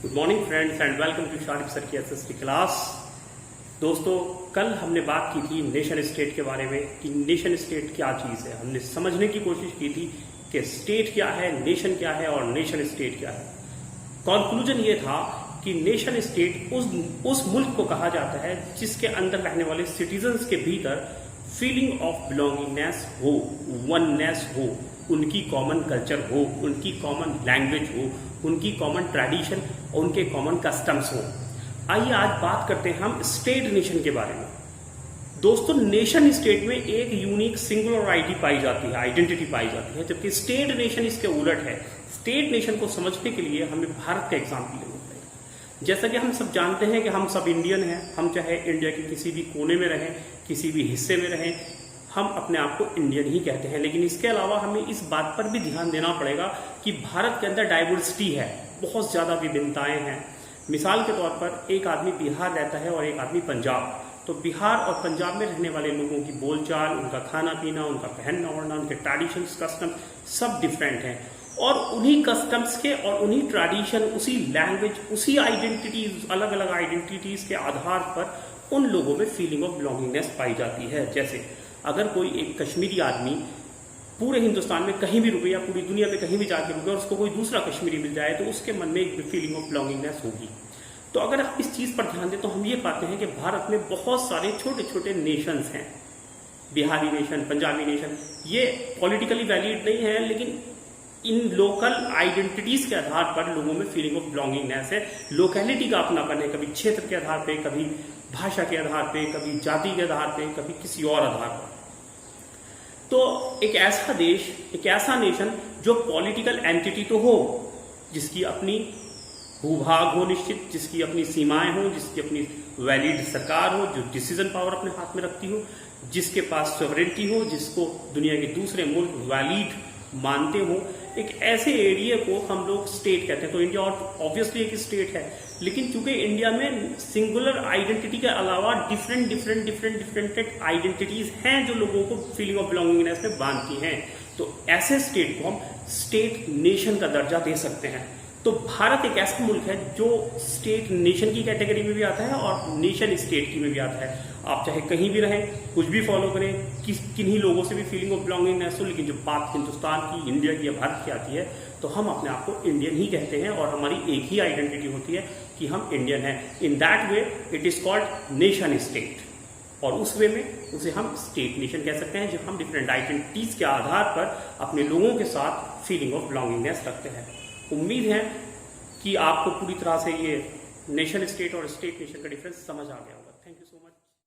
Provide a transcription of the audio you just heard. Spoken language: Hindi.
Good morning friends and welcome to Sharif sir की एसएसटी क्लास। दोस्तों, कल हमने बात की थी नेशन स्टेट के बारे में कि नेशन स्टेट क्या चीज़ है। हमने समझने की कोशिश की थी कि स्टेट क्या है, नेशन क्या है और नेशन स्टेट क्या है। कंक्लूजन ये था कि नेशन स्टेट उस मुल्क को कहा जाता है जिसके अंदर रहने वाले सिटीजन्स के भीतर फीलिंग ऑफ बिलोंगिंगनेस हो, वननेस हो, उनकी कॉमन कल्चर हो, उनकी कॉमन लैंग्वेज हो, उनकी कॉमन ट्रेडिशन और उनके कॉमन कस्टम्स हो। आइए आज बात करते हैं हम स्टेट नेशन के बारे में। दोस्तों, नेशन स्टेट में एक यूनिक सिंगुलर आइडेंटिटी पाई जाती है, जबकि स्टेट नेशन इसके उलट है। स्टेट नेशन को समझने के लिए हमें भारत का एग्जाम्पल लेना पड़ेगा। जैसा कि हम सब जानते हैं कि हम सब इंडियन हैं, हम चाहे इंडिया के किसी भी कोने में रहें, किसी भी हिस्से में रहें, हम अपने आप को इंडियन ही कहते हैं। लेकिन इसके अलावा हमें इस बात पर भी ध्यान देना पड़ेगा कि भारत के अंदर डाइवर्सिटी है, बहुत ज्यादा विभिन्नताएं हैं। मिसाल के तौर पर एक आदमी बिहार रहता है और एक आदमी पंजाब। तो बिहार और पंजाब में रहने वाले लोगों की बोलचाल, उनका खाना पीना, उनका पहनना ओढ़ना, उनके ट्रेडिशंस, कस्टम सब डिफरेंट हैं। और उन्हीं कस्टम्स के और उन्हीं ट्रेडिशन, उसी लैंग्वेज, उसी आइडेंटिटीज, अलग अलग आइडेंटिटीज के आधार पर उन लोगों में फीलिंग ऑफ बिलोंगिंगनेस पाई जाती है। जैसे अगर कोई एक कश्मीरी आदमी पूरे हिंदुस्तान में कहीं भी रुके या पूरी दुनिया में कहीं भी जाके रुके और उसको कोई दूसरा कश्मीरी मिल जाए तो उसके मन में एक फीलिंग ऑफ बिलोंगिंगनेस होगी। तो अगर आप इस चीज पर ध्यान दें तो हम ये पाते हैं कि भारत में बहुत सारे छोटे छोटे नेशंस हैं। बिहारी नेशन, पंजाबी नेशन, ये पॉलिटिकली वैलिड नहीं है, लेकिन इन लोकल आइडेंटिटीज के आधार पर लोगों में फीलिंग ऑफ बिलोंगिंगनेस है। लोकेलिटी का अपनापन है, कभी क्षेत्र के आधार पे, कभी भाषा के आधार पे, कभी जाति के आधार पे, कभी किसी और आधार पर। तो एक ऐसा देश, एक ऐसा नेशन जो पॉलिटिकल एंटिटी तो हो, जिसकी अपनी भूभाग हो निश्चित, जिसकी अपनी सीमाएं हो, जिसकी अपनी वैलिड सरकार हो, जो डिसीजन पावर अपने हाथ में रखती हो, जिसके पास सॉवरेनिटी हो, जिसको दुनिया के दूसरे मुल्क वैलिड मानते हो, एक ऐसे एरिया को हम लोग स्टेट कहते हैं। तो इंडिया और ऑब्वियसली एक स्टेट है, लेकिन चूंकि इंडिया में सिंगुलर आइडेंटिटी के अलावा डिफरेंट आइडेंटिटीज हैं जो लोगों को फीलिंग ऑफ बिलोंगिंगनेस में बांधती हैं, तो ऐसे स्टेट को हम स्टेट नेशन का दर्जा दे सकते हैं। तो भारत एक ऐसा मुल्क है जो स्टेट नेशन की कैटेगरी में भी आता है और नेशन स्टेट की में भी आता है। आप चाहे कहीं भी रहें, कुछ भी फॉलो करें, किन्हीं लोगों से भी फीलिंग ऑफ बिलोंगिंगनेस हो, लेकिन जो बात हिंदुस्तान की, इंडिया की या भारत की आती है तो हम अपने आप को इंडियन ही कहते हैं और हमारी एक ही आइडेंटिटी होती है कि हम इंडियन हैं। In that way it is called nation state, और उस वे में उसे हम स्टेट नेशन कह सकते हैं, जो हम डिफरेंट आइडेंटिटीज के आधार पर अपने लोगों के साथ फीलिंग ऑफ बिलोंगिंगनेस रखते हैं। उम्मीद है कि आपको पूरी तरह से ये नेशन स्टेट और स्टेट नेशन का डिफरेंस समझ आ गया होगा।